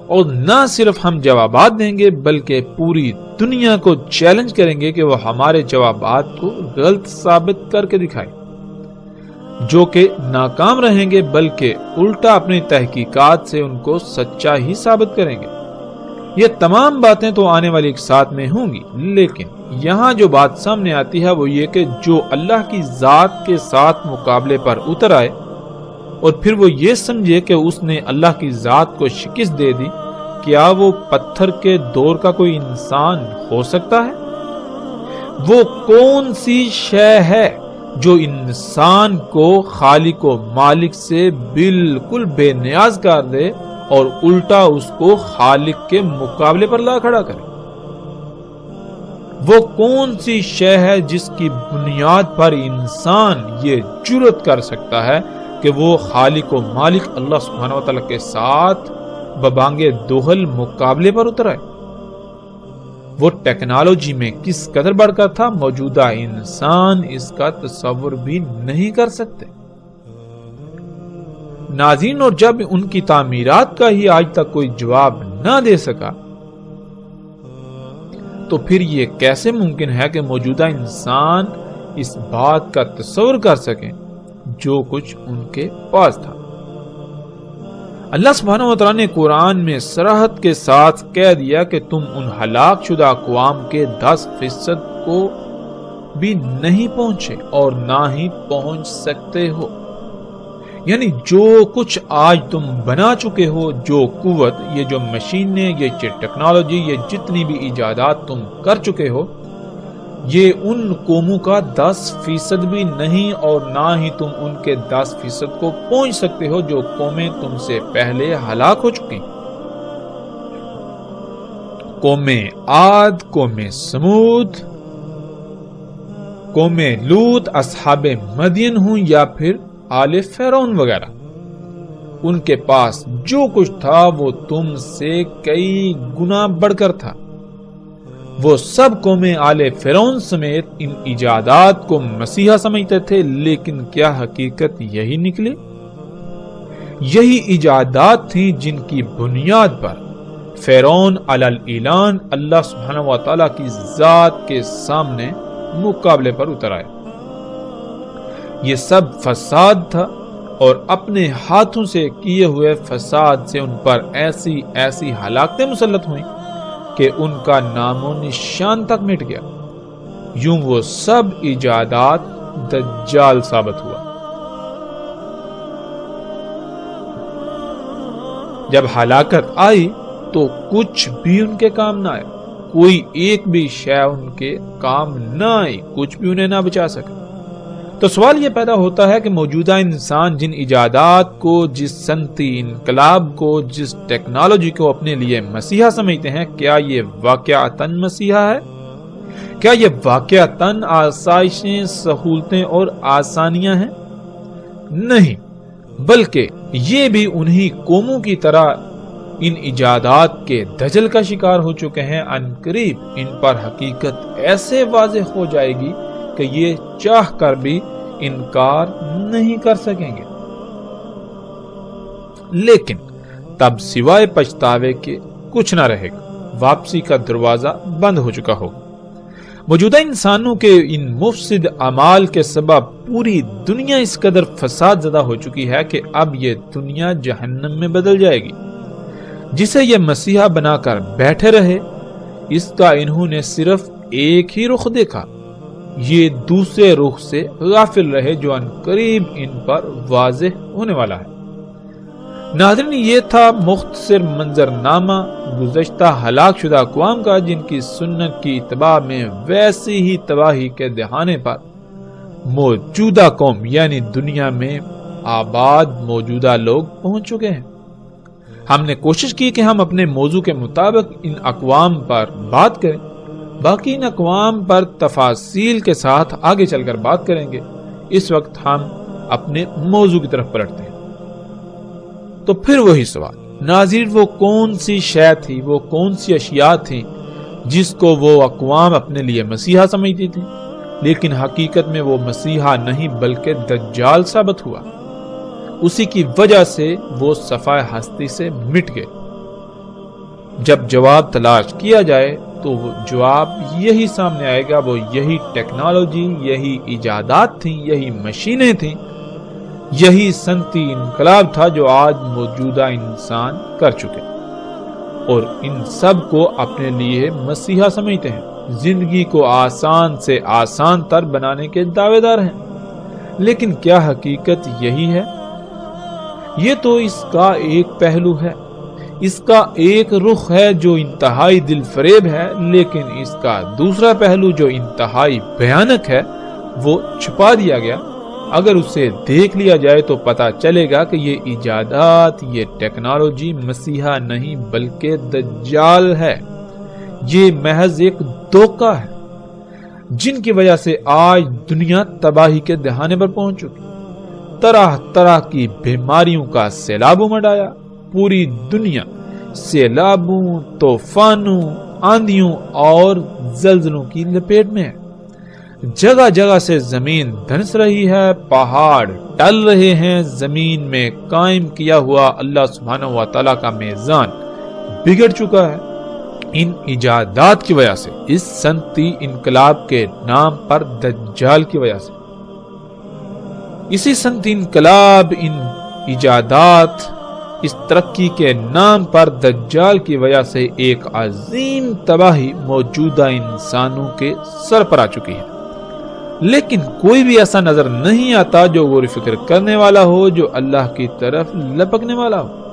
Speaker 1: اور نہ صرف ہم جوابات دیں گے بلکہ پوری دنیا کو چیلنج کریں گے کہ وہ ہمارے جوابات کو غلط ثابت کر کے دکھائے، جو کہ ناکام رہیں گے بلکہ الٹا اپنی تحقیقات سے ان کو سچا ہی ثابت کریں گے۔ یہ تمام باتیں تو آنے والی ایک ساتھ میں ہوں گی، لیکن یہاں جو بات سامنے آتی ہے وہ یہ کہ جو اللہ کی ذات کے ساتھ مقابلے پر اتر آئے اور پھر وہ یہ سمجھے کہ اس نے اللہ کی ذات کو شکست دے دی، کیا وہ پتھر کے دور کا کوئی انسان ہو سکتا ہے؟ وہ کون سی شے ہے جو انسان کو خالق و مالک سے بالکل بے نیاز کر دے اور الٹا اس کو خالق کے مقابلے پر لا کھڑا کرے؟ وہ کون سی شے ہے جس کی بنیاد پر انسان یہ جرأت کر سکتا ہے کہ وہ خالق و مالک اللہ سبحانہ وتعالی کے ساتھ ببانگے دوہل مقابلے پر اتر آئے؟ وہ ٹیکنالوجی میں کس قدر بڑھ کر تھا، موجودہ انسان اس کا تصور بھی نہیں کر سکتے۔ ناظرین، اور جب ان کی تعمیرات کا ہی آج تک کوئی جواب نہ دے سکا تو پھر یہ کیسے ممکن ہے کہ موجودہ انسان اس بات کا تصور کر سکیں جو کچھ ان کے پاس تھا؟ اللہ سبحانہ وتعالی نے قرآن میں صراحت کے ساتھ کہہ دیا کہ تم ان ہلاک شدہ اقوام کے 10% کو بھی نہیں پہنچے اور نہ ہی پہنچ سکتے ہو۔ یعنی جو کچھ آج تم بنا چکے ہو، جو قوت، یہ جو مشینیں، یہ ٹیکنالوجی، یہ جتنی بھی ایجادات تم کر چکے ہو، یہ ان قوموں کا 10% بھی نہیں، اور نہ ہی تم ان کے 10% کو پہنچ سکتے ہو جو قومیں تم سے پہلے ہلاک ہو چکی۔ قوم عاد، قوم سمود، قوم لوط، اصحاب مدین ہوں یا پھر آل فرعون وغیرہ، ان کے پاس جو کچھ تھا وہ تم سے کئی گنا بڑھ کر تھا۔ وہ سب قومیں آل فرعون سمیت ان ایجادات کو مسیحا سمجھتے تھے، لیکن کیا حقیقت یہی نکلی؟ یہی ایجادات تھیں جن کی بنیاد پر فرعون علی الاعلان اللہ سبحانہ و تعالی کی ذات کے سامنے مقابلے پر اتر آئے۔ یہ سب فساد تھا، اور اپنے ہاتھوں سے کیے ہوئے فساد سے ان پر ایسی ایسی ہلاکتیں مسلط ہوئیں کہ ان کا نام و نشان تک مٹ گیا۔ یوں وہ سب ایجادات دجال ثابت ہوا۔ جب ہلاکت آئی تو کچھ بھی ان کے کام نہ آئے، کوئی ایک بھی شے ان کے کام نہ آئی، کچھ بھی انہیں نہ بچا سکے۔ تو سوال یہ پیدا ہوتا ہے کہ موجودہ انسان جن ایجادات کو، جس صنعتی انقلاب کو، جس ٹیکنالوجی کو اپنے لیے مسیحا سمجھتے ہیں، کیا یہ واقعتاً مسیحا ہے؟ کیا یہ واقعتاً آسائشیں، سہولتیں اور آسانیاں ہیں؟ نہیں، بلکہ یہ بھی انہی قوموں کی طرح ان ایجادات کے دجل کا شکار ہو چکے ہیں۔ عنقریب ان پر حقیقت ایسے واضح ہو جائے گی کہ یہ چاہ کر بھی انکار نہیں کر سکیں گے، لیکن تب سوائے پچھتاوے کے کچھ نہ رہے گا، واپسی کا دروازہ بند ہو چکا ہوگا۔ موجودہ انسانوں کے ان مفسد اعمال کے سبب پوری دنیا اس قدر فساد زدہ ہو چکی ہے کہ اب یہ دنیا جہنم میں بدل جائے گی۔ جسے یہ مسیحا بنا کر بیٹھے رہے، اس کا انہوں نے صرف ایک ہی رخ دیکھا، یہ دوسرے رخ سے غافل رہے جو عنقریب ان پر واضح ہونے والا ہے۔ ناظرین، یہ تھا مختصر منظرنامہ گزشتہ ہلاک شدہ اقوام کا، جن کی سنت کی اتباع میں ویسی ہی تباہی کے دہانے پر موجودہ قوم یعنی دنیا میں آباد موجودہ لوگ پہنچ چکے ہیں۔ ہم نے کوشش کی کہ ہم اپنے موضوع کے مطابق ان اقوام پر بات کریں، باقی ان اقوام پر تفاصیل کے ساتھ آگے چل کر بات کریں گے۔ اس وقت ہم اپنے موضوع کی طرف پلٹتے ہیں۔ تو پھر وہی سوال، ناظرین، وہ کون سی شے تھی، وہ کون سی اشیاء تھی جس کو وہ اقوام اپنے لیے مسیحا سمجھتی تھی، لیکن حقیقت میں وہ مسیحا نہیں بلکہ دجال ثابت ہوا۔ اسی کی وجہ سے وہ صفحہ ہستی سے مٹ گئے۔ جب جواب تلاش کیا جائے تو وہ جواب یہی سامنے آئے گا، وہ یہی ٹیکنالوجی، یہی ایجادات تھیں، یہی مشینیں تھیں، یہی صنعتی انقلاب تھا جو آج موجودہ انسان کر چکے اور ان سب کو اپنے لیے مسیحا سمجھتے ہیں، زندگی کو آسان سے آسان تر بنانے کے دعوے دار ہیں۔ لیکن کیا حقیقت یہی ہے؟ یہ تو اس کا ایک پہلو ہے، اس کا ایک رخ ہے جو انتہائی دل فریب ہے، لیکن اس کا دوسرا پہلو جو انتہائی بھیانک ہے وہ چھپا دیا گیا۔ اگر اسے دیکھ لیا جائے تو پتا چلے گا کہ یہ ایجادات، یہ ٹیکنالوجی مسیحا نہیں بلکہ دجال ہے، یہ محض ایک دھوکہ ہے جن کی وجہ سے آج دنیا تباہی کے دہانے پر پہنچ چکی، طرح طرح کی بیماریوں کا سیلاب امڈ آیا، پوری دنیا سیلابوں، طوفانوں، آندھیوں اور زلزلوں کی لپیٹ میں ہے۔ جگہ جگہ سے زمین دھنس رہی ہے، پہاڑ ٹل رہے ہیں، زمین میں قائم کیا ہوا اللہ سبحانہ و تعالی کا میزان بگڑ چکا ہے ان ایجادات کی وجہ سے، اس صنعتی انقلاب کے نام پر دجال کی وجہ سے۔ اسی صنعتی انقلاب، ان ایجادات، اس ترقی کے نام پر دجال کی وجہ سے ایک عظیم تباہی موجودہ انسانوں کے سر پر آ چکی ہے، لیکن کوئی بھی ایسا نظر نہیں آتا جو غور و فکر کرنے والا ہو، جو اللہ کی طرف لپکنے والا ہو۔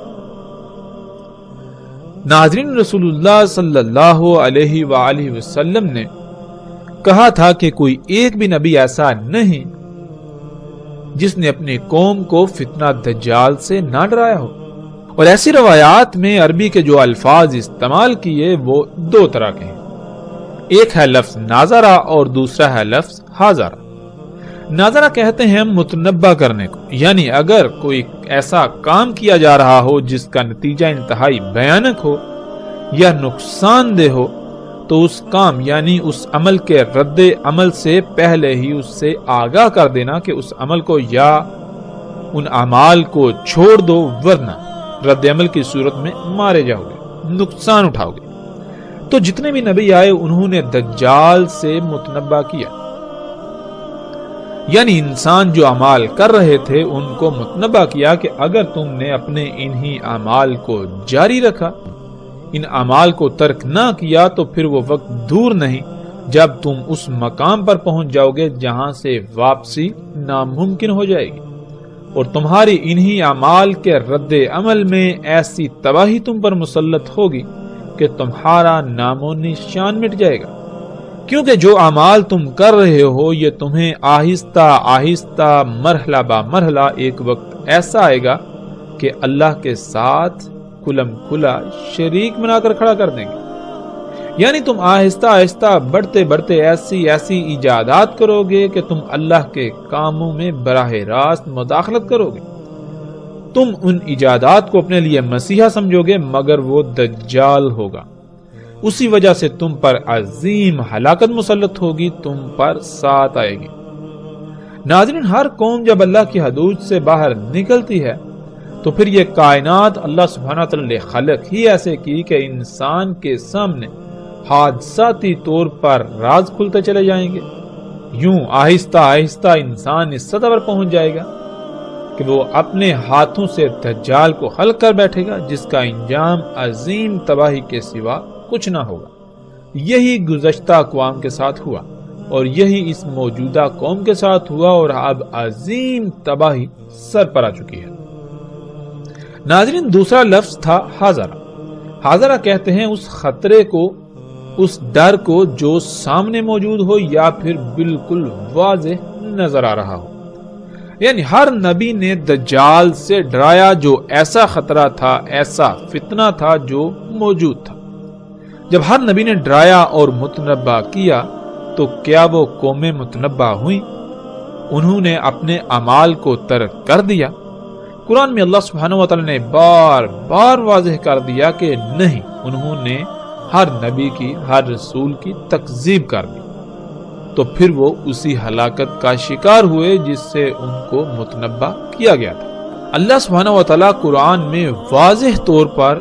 Speaker 1: ناظرین، رسول اللہ صلی اللہ علیہ وآلہ وسلم نے کہا تھا کہ کوئی ایک بھی نبی ایسا نہیں جس نے اپنی قوم کو فتنہ دجال سے نہ ڈرایا ہو، اور ایسی روایات میں عربی کے جو الفاظ استعمال کیے وہ دو طرح کے ہیں، ایک ہے لفظ ناظرہ اور دوسرا ہے لفظ حاضرہ۔ ناظرہ کہتے ہیں متنبہ کرنے کو، یعنی اگر کوئی ایسا کام کیا جا رہا ہو جس کا نتیجہ انتہائی بھیانک ہو یا نقصان دہ ہو تو اس کام یعنی اس عمل کے رد عمل سے پہلے ہی اس سے آگاہ کر دینا کہ اس عمل کو یا ان اعمال کو چھوڑ دو، ورنہ رد عمل کی صورت میں مارے جاؤ گے، نقصان اٹھاؤ گے۔ تو جتنے بھی نبی آئے انہوں نے دجال سے متنبہ کیا، یعنی انسان جو اعمال کر رہے تھے ان کو متنبہ کیا کہ اگر تم نے اپنے انہی اعمال کو جاری رکھا، ان اعمال کو ترک نہ کیا، تو پھر وہ وقت دور نہیں جب تم اس مقام پر پہنچ جاؤ گے جہاں سے واپسی ناممکن ہو جائے گی، اور تمہاری انہی اعمال کے رد عمل میں ایسی تباہی تم پر مسلط ہوگی کہ تمہارا نام و نشان مٹ جائے گا، کیونکہ جو اعمال تم کر رہے ہو یہ تمہیں آہستہ آہستہ مرحلہ با مرحلہ ایک وقت ایسا آئے گا کہ اللہ کے ساتھ کھلم کھلا شریک بنا کر کھڑا کر دیں گے۔ یعنی تم آہستہ آہستہ بڑھتے بڑھتے ایسی ایجادات کرو گے کہ تم اللہ کے کاموں میں براہ راست مداخلت کرو گے۔ تم ان ایجادات کو اپنے لیے مسیحا سمجھو گے، مگر وہ دجال ہوگا۔ اسی وجہ سے تم پر عظیم ہلاکت مسلط ہوگی، تم پر ساتھ آئے گی۔ ناظرین، ہر قوم جب اللہ کی حدود سے باہر نکلتی ہے تو پھر یہ کائنات اللہ سبحانہ تعالی نے خلق ہی ایسے کی کہ انسان کے سامنے حادثاتی طور پر راز کھلتے چلے جائیں گے۔ یوں آہستہ آہستہ انسان اس سطح پر پہنچ جائے گا کہ وہ اپنے ہاتھوں سے دجال کو خلق کر بیٹھے گا، جس کا انجام عظیم تباہی کے سوا کچھ نہ ہوگا۔ یہی گزشتہ اقوام کے ساتھ ہوا اور یہی اس موجودہ قوم کے ساتھ ہوا، اور اب عظیم تباہی سر پر آ چکی ہے۔ ناظرین، دوسرا لفظ تھا حاضرہ۔ حاضرہ کہتے ہیں اس خطرے کو، اس ڈر کو جو سامنے موجود ہو یا پھر بالکل واضح نظر آ رہا ہو۔ یعنی ہر نبی نے دجال سے ڈرایا، جو ایسا خطرہ تھا، ایسا فتنہ تھا جو موجود تھا۔ جب ہر نبی نے ڈرایا اور متنبہ کیا تو کیا وہ قومیں متنبہ ہوئیں؟ انہوں نے اپنے اعمال کو ترک کر دیا۔ قرآن میں اللہ سبحانہ و تعالی نے بار بار واضح کر دیا کہ نہیں، انہوں نے ہر نبی کی، ہر رسول کی تکذیب کر دی، تو پھر وہ اسی ہلاکت کا شکار ہوئے جس سے ان کو متنبہ کیا گیا تھا۔ اللہ سبحانہ و تعالی قرآن میں واضح طور پر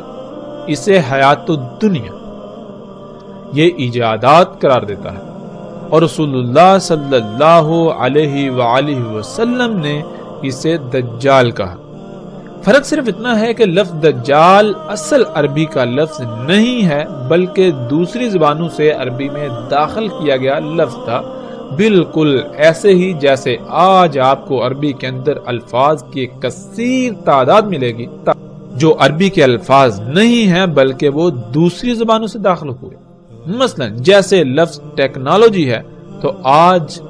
Speaker 1: اسے حیات الدنیا، یہ ایجادات قرار دیتا ہے، اور رسول اللہ صلی اللہ علیہ وآلہ وسلم نے اسے دجال کہا۔ فرق صرف اتنا ہے کہ لفظ دجال اصل عربی کا لفظ نہیں ہے، بلکہ دوسری زبانوں سے عربی میں داخل کیا گیا لفظ تھا، بالکل ایسے ہی جیسے آج آپ کو عربی کے اندر الفاظ کی ایک کثیر تعداد ملے گی جو عربی کے الفاظ نہیں ہیں بلکہ وہ دوسری زبانوں سے داخل ہوئے۔ مثلا جیسے لفظ ٹیکنالوجی ہے تو آج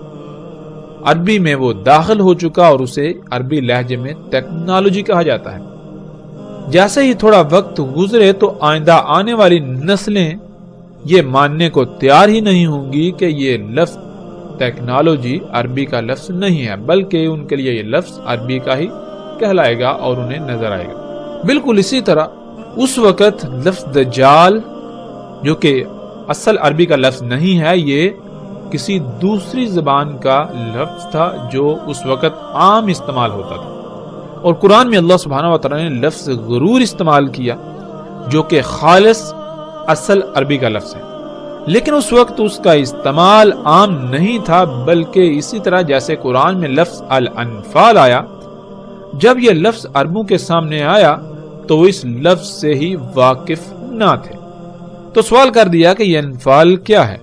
Speaker 1: عربی میں وہ داخل ہو چکا اور اسے عربی لہجے میں ٹیکنالوجی کہا جاتا ہے۔ جیسے ہی تھوڑا وقت گزرے تو آئندہ آنے والی نسلیں یہ ماننے کو تیار ہی نہیں ہوں گی کہ یہ لفظ ٹیکنالوجی عربی کا لفظ نہیں ہے، بلکہ ان کے لیے یہ لفظ عربی کا ہی کہلائے گا اور انہیں نظر آئے گا۔ بالکل اسی طرح اس وقت لفظ دجال، جو کہ اصل عربی کا لفظ نہیں ہے، یہ کسی دوسری زبان کا لفظ تھا جو اس وقت عام استعمال ہوتا تھا، اور قرآن میں اللہ سبحانہ و تعالی نے لفظ غرور استعمال کیا جو کہ خالص اصل عربی کا لفظ ہے، لیکن اس وقت اس کا استعمال عام نہیں تھا، بلکہ اسی طرح جیسے قرآن میں لفظ الانفال آیا، جب یہ لفظ عربوں کے سامنے آیا تو وہ اس لفظ سے ہی واقف نہ تھے، تو سوال کر دیا کہ یہ انفال کیا ہے،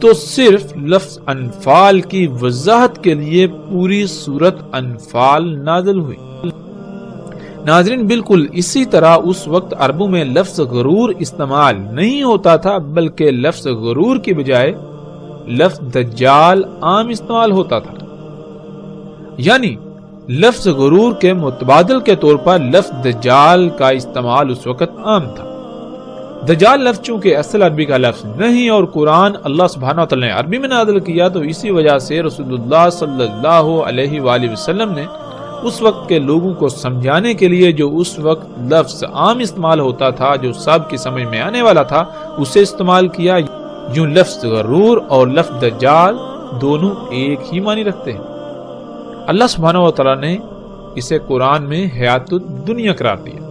Speaker 1: تو صرف لفظ انفال کی وضاحت کے لیے پوری سورت انفال نازل ہوئی۔ ناظرین، بالکل اسی طرح اس وقت عربوں میں لفظ غرور استعمال نہیں ہوتا تھا، بلکہ لفظ غرور کی بجائے لفظ دجال عام استعمال ہوتا تھا۔ یعنی لفظ غرور کے متبادل کے طور پر لفظ دجال کا استعمال اس وقت عام تھا۔ دجال لفظ چونکہ اصل عربی کا لفظ نہیں اور قرآن اللہ سبحانہ وتعالی نے عربی میں نازل کیا، تو اسی وجہ سے رسول اللہ صلی اللہ علیہ وآلہ وسلم نے اس وقت کے لوگوں کو سمجھانے کے لیے جو اس وقت لفظ عام استعمال ہوتا تھا، جو سب کی سمجھ میں آنے والا تھا، اسے استعمال کیا۔ یوں لفظ غرور اور لفظ دجال دونوں ایک ہی معنی رکھتے ہیں۔ اللہ سبحانہ وتعالی نے اسے قرآن میں حیات الدنیا قرار دیا،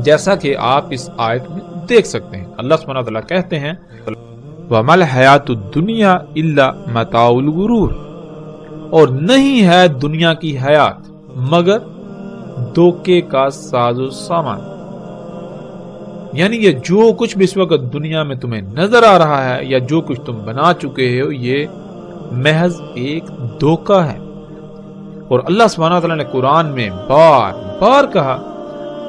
Speaker 1: جیسا کہ آپ اس آیت میں دیکھ سکتے ہیں۔ اللہ سبحانہ وتعالی کہتے ہیں وَمَا الْحَيَاةُ الدُّنْيَا إِلَّا مَتَاعُ الْغُرُورِ، اور نہیں ہے دنیا کی حیات مگر دھوکے کا ساز و سامان۔ یعنی یہ جو کچھ بھی اس وقت دنیا میں تمہیں نظر آ رہا ہے یا جو کچھ تم بنا چکے ہو، یہ محض ایک دھوکہ ہے۔ اور اللہ سبحانہ وتعالی نے قرآن میں بار بار کہا،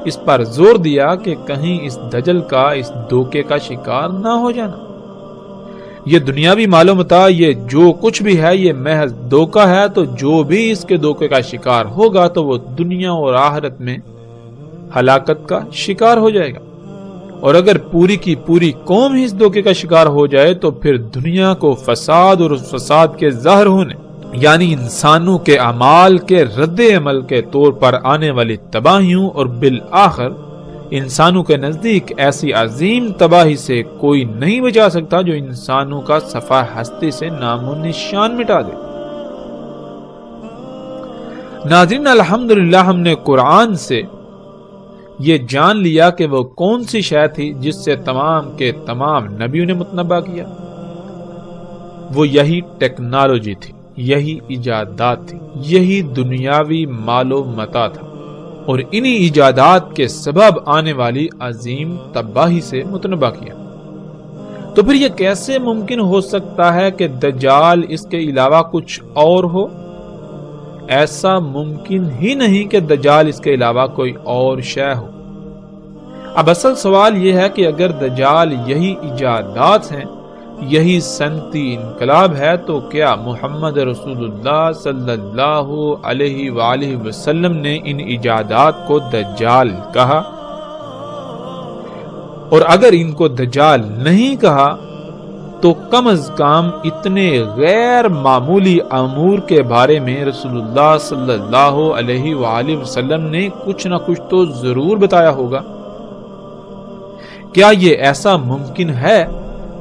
Speaker 1: اس پر زور دیا کہ کہیں اس دجل کا، اس دھوکے کا شکار نہ ہو جانا۔ یہ دنیاوی مال و متاع، یہ جو کچھ بھی ہے، یہ محض دھوکا ہے، تو جو بھی اس کے دھوکے کا شکار ہوگا تو وہ دنیا اور آخرت میں ہلاکت کا شکار ہو جائے گا۔ اور اگر پوری کی پوری قوم ہی اس دھوکے کا شکار ہو جائے تو پھر دنیا کو فساد اور اس فساد کے ظاہر ہونے، یعنی انسانوں کے اعمال کے رد عمل کے طور پر آنے والی تباہیوں، اور بالآخر انسانوں کے نزدیک ایسی عظیم تباہی سے کوئی نہیں بچا سکتا جو انسانوں کا صفحہ ہستی سے نام و نشان مٹا دے۔ ناظرین، الحمدللہ ہم نے قرآن سے یہ جان لیا کہ وہ کون سی شے تھی جس سے تمام کے تمام نبیوں نے متنبع کیا۔ وہ یہی ٹیکنالوجی تھی، یہی ایجادات تھی، یہی دنیاوی مال و متاع تھا، اور انہی ایجادات کے سبب آنے والی عظیم تباہی سے متنبع کیا۔ تو پھر یہ کیسے ممکن ہو سکتا ہے کہ دجال اس کے علاوہ کچھ اور ہو؟ ایسا ممکن ہی نہیں کہ دجال اس کے علاوہ کوئی اور شے ہو۔ اب اصل سوال یہ ہے کہ اگر دجال یہی ایجادات ہیں، یہی صنعتی انقلاب ہے، تو کیا محمد رسول اللہ صلی اللہ علیہ وآلہ وسلم نے ان ایجادات کو دجال کہا؟ اور اگر ان کو دجال نہیں کہا تو کم از کم اتنے غیر معمولی امور کے بارے میں رسول اللہ صلی اللہ علیہ وآلہ وسلم نے کچھ نہ کچھ تو ضرور بتایا ہوگا۔ کیا یہ ایسا ممکن ہے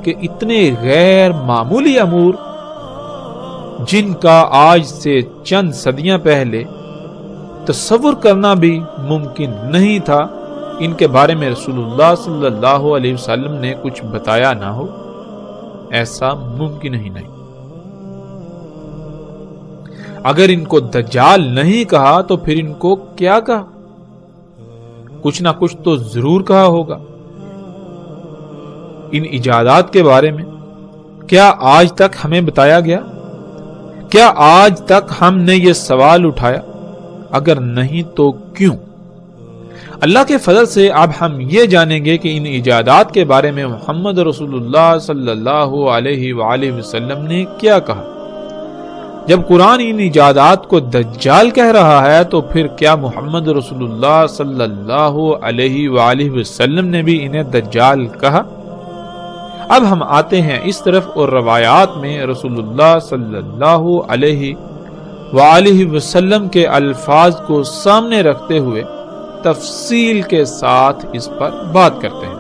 Speaker 1: کہ اتنے غیر معمولی امور جن کا آج سے چند صدیاں پہلے تصور کرنا بھی ممکن نہیں تھا، ان کے بارے میں رسول اللہ صلی اللہ علیہ وسلم نے کچھ بتایا نہ ہو؟ ایسا ممکن ہی نہیں۔ اگر ان کو دجال نہیں کہا تو پھر ان کو کیا کہا؟ کچھ نہ کچھ تو ضرور کہا ہوگا۔ ان ایجادات کے بارے میں کیا آج تک ہمیں بتایا گیا؟ کیا آج تک ہم نے یہ سوال اٹھایا؟ اگر نہیں تو کیوں؟ اللہ کے فضل سے اب ہم یہ جانیں گے کہ ان ایجادات کے بارے میں محمد رسول اللہ صلی اللہ علیہ وآلہ وسلم نے کیا کہا۔ جب قرآن ان ایجادات کو دجال کہہ رہا ہے تو پھر کیا محمد رسول اللہ صلی اللہ علیہ وآلہ وسلم نے بھی انہیں دجال کہا؟ اب ہم آتے ہیں اس طرف، اور روایات میں رسول اللہ صلی اللہ علیہ وآلہ وسلم کے الفاظ کو سامنے رکھتے ہوئے تفصیل کے ساتھ اس پر بات کرتے ہیں۔